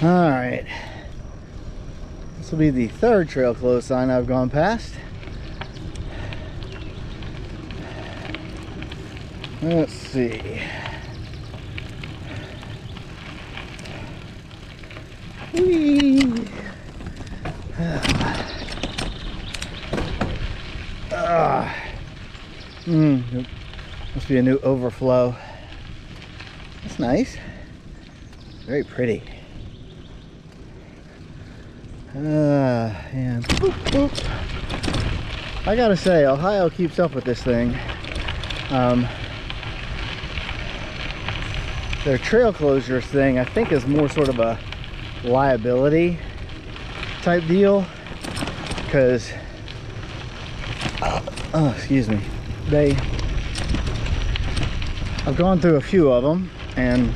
All right, this will be the third trail close sign I've gone past. Let's see. Whee! Must be a new overflow. That's nice. Very pretty. And boop, boop. I gotta say, Ohio keeps up with this thing. Their trail closures thing, I think, is more sort of a liability type deal, because excuse me, I've gone through a few of them and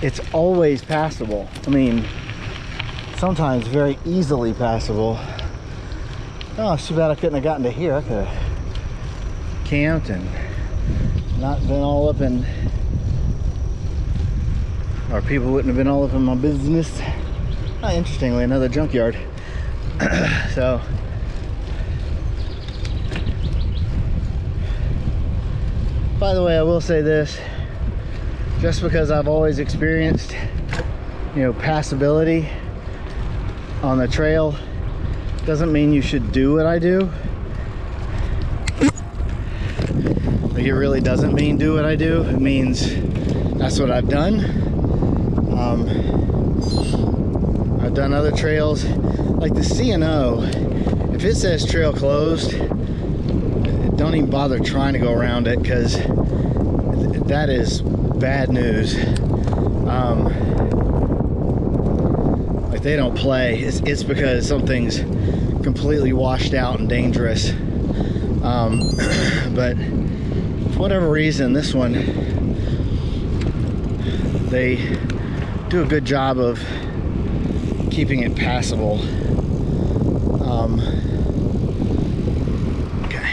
it's always passable. I mean, sometimes very easily passable. Oh, it's too bad I couldn't have gotten to here. I could have camped and not been all up in, or people wouldn't have been all up in my business. Interestingly, another junkyard. So, by the way, I will say this, just because I've always experienced, you know, passability on the trail doesn't mean you should do what I do. Like, it really doesn't mean do what I do. It means that's what I've done. I've done other trails like the C&O. If it says trail closed, don't even bother trying to go around it, because that is bad news. Like, they don't play. It's because something's completely washed out and dangerous. But for whatever reason, this one, they do a good job of keeping it passable. Okay.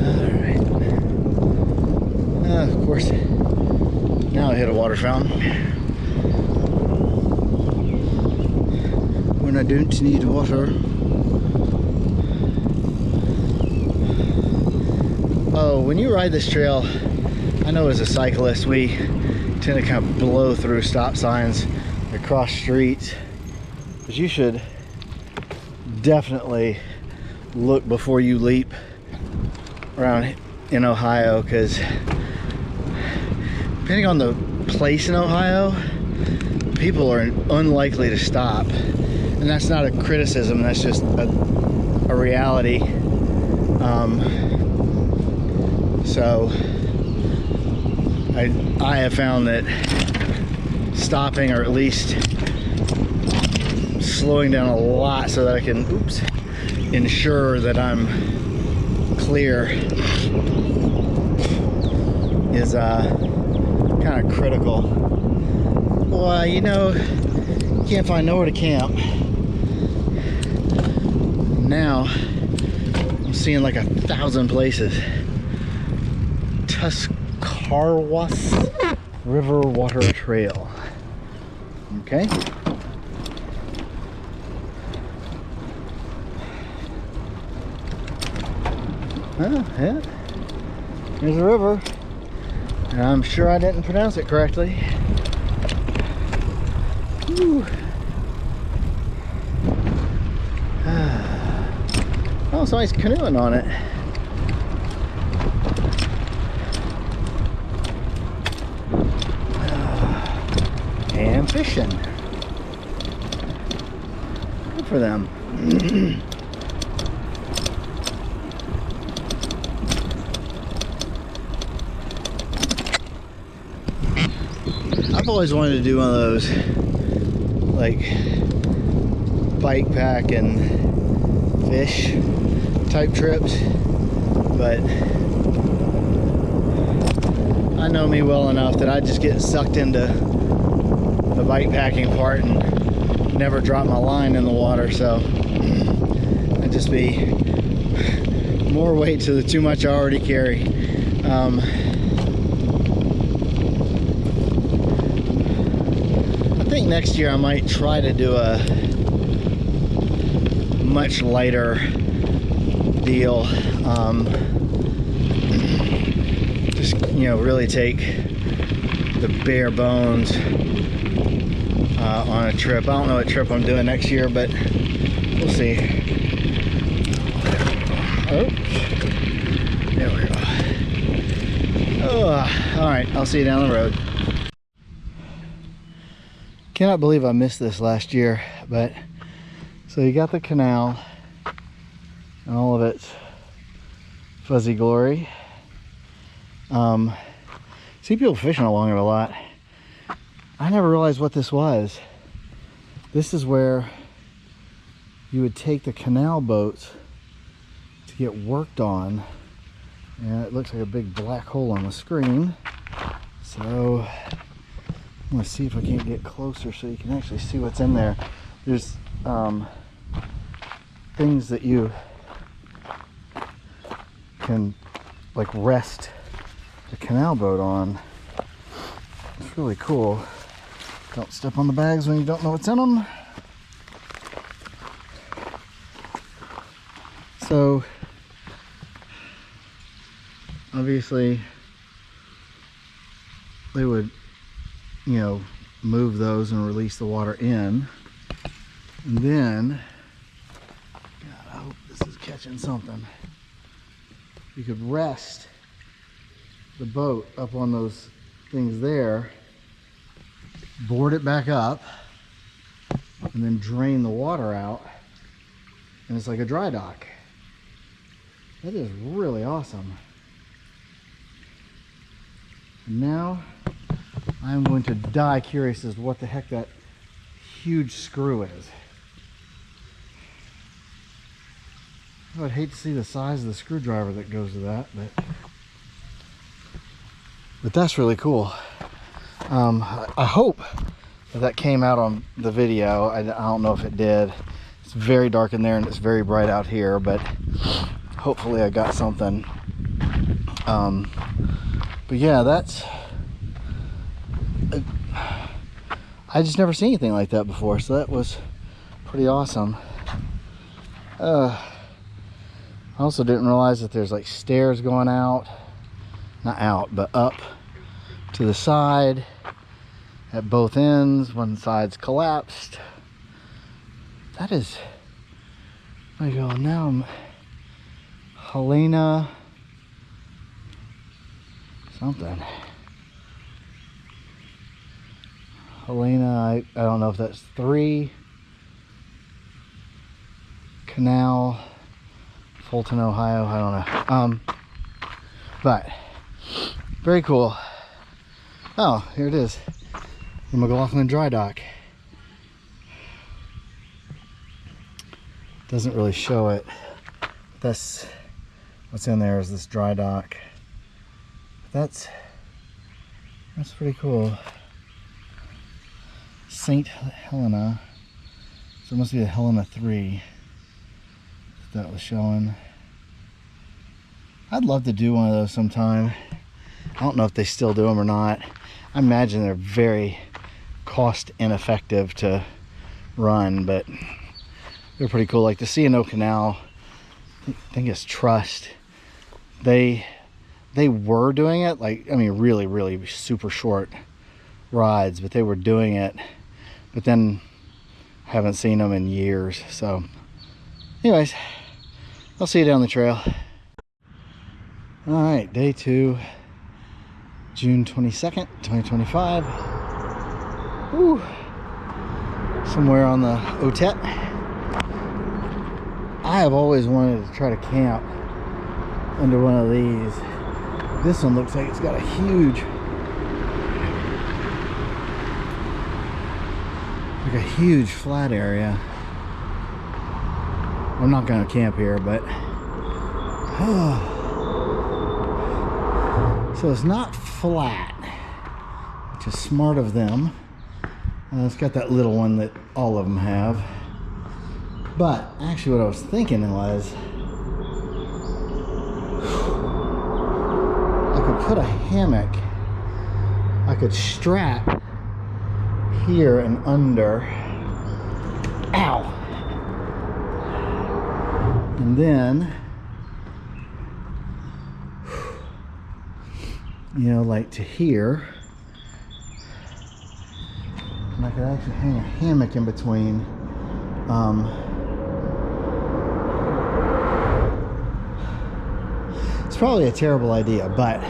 Alright. Of course, now I hit a water fountain when I don't need water. Oh, when you ride this trail, I know as a cyclist, we tend to kind of blow through stop signs, across streets, but you should definitely look before you leap around in Ohio, because depending on the place in Ohio, people are unlikely to stop. And that's not a criticism, that's just a reality. So I have found that stopping, or at least slowing down a lot so that I can, ensure that I'm clear, is kind of critical. Well, you know, you can't find nowhere to camp. Now I'm seeing like 1,000 places. Tuscarawas River Water Trail. Okay. Yeah. There's a river. And I'm sure I didn't pronounce it correctly. Whew. Oh, somebody's canoeing on it. And fishing. Good for them. I've always wanted to do one of those, like, bike pack and fish type trips, but I know me well enough that I just get sucked into the bike packing part and never drop my line in the water. So That'd just be more weight to the too much I already carry. I think next year I might try to do a much lighter deal. Just, you know, really take the bare bones on a trip. I don't know what trip I'm doing next year, but we'll see. Oh, there we go. Oh, all right, I'll see you down the road. Cannot believe I missed this last year, but so you got the canal and all of its fuzzy glory. See people fishing along it a lot. I never realized what this was. This is where you would take the canal boats to get worked on. And it looks like a big black hole on the screen. So I'm gonna see if I can't get closer so you can actually see what's in there. There's things that you can like rest the canal boat on. It's really cool. Don't step on the bags when you don't know what's in them. So obviously they would, you know, move those and release the water in, and then, God, I hope this is catching something. You could rest the boat up on those things there, board it back up, and then drain the water out, and it's like a dry dock. That is really awesome. And now I'm going to die curious as to what the heck that huge screw is. I would hate to see the size of the screwdriver that goes to that, but that's really cool. I hope that came out on the video. I don't know if it did. It's very dark in there and it's very bright out here, but hopefully I got something. But yeah, that's, I just never seen anything like that before, so that was pretty awesome. I also didn't realize that there's like stairs going out, not out, but up to the side at both ends. One side's collapsed. That is, there you go. Now I'm Helena something. Helena, I don't know if that's 3 Canal, Fulton, Ohio, I don't know. But very cool. Oh, here it is, the McLaughlin Dry Dock. Doesn't really show it. That's what's in there, is this dry dock. That's pretty cool. St. Helena. So it must be the Helena 3 that was showing. I'd love to do one of those sometime. I don't know if they still do them or not. I imagine they're very cost ineffective to run, but they're pretty cool. Like the C&O Canal, I think it's Trust. They were doing it, like, I mean, really super short rides, but they were doing it, but then haven't seen them in years. So anyways, I'll see you down the trail. All right, day 2, June 22nd, 2025. Woo. Somewhere on the OTET. I have always wanted to try to camp under one of these. This one looks like it's got a huge flat area. I'm not gonna camp here, but so it's not flat, which is smart of them. It's got that little one that all of them have. But actually what I was thinking was I could put a hammock, I could strap here and under, ow, and then, you know, like to here, and I could actually hang a hammock in between. It's probably a terrible idea, but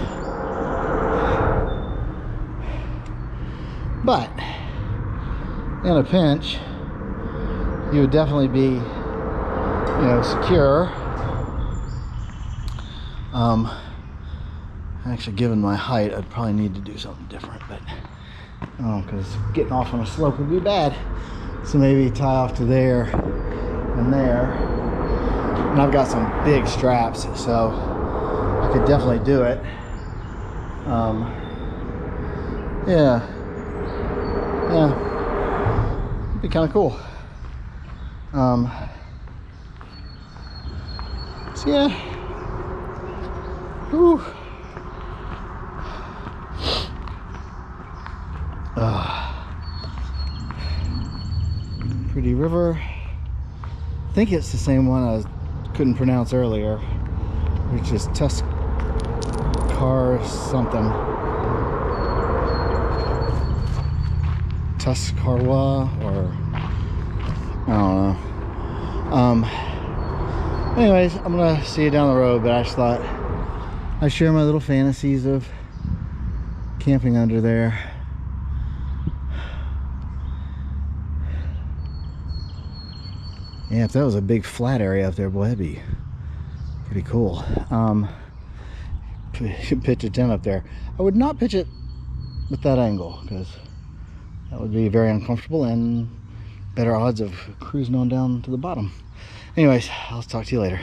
in a pinch, you would definitely be, you know, secure. Actually, given my height, I'd probably need to do something different, but because getting off on a slope would be bad. So maybe tie off to there and there. And I've got some big straps, so I could definitely do it. Yeah, it'd be kind of cool. So yeah, whew. Pretty river. I think it's the same one I couldn't pronounce earlier, which is Tuscar something. Tuscarwa, or I don't know. Anyways, I'm gonna see you down the road, but I just thought I'd share my little fantasies of camping under there. Yeah, if that was a big flat area up there, boy, that'd be pretty cool. Pitch a tent up there. I would not pitch it with that angle, because that would be very uncomfortable and better odds of cruising on down to the bottom. Anyways, I'll talk to you later.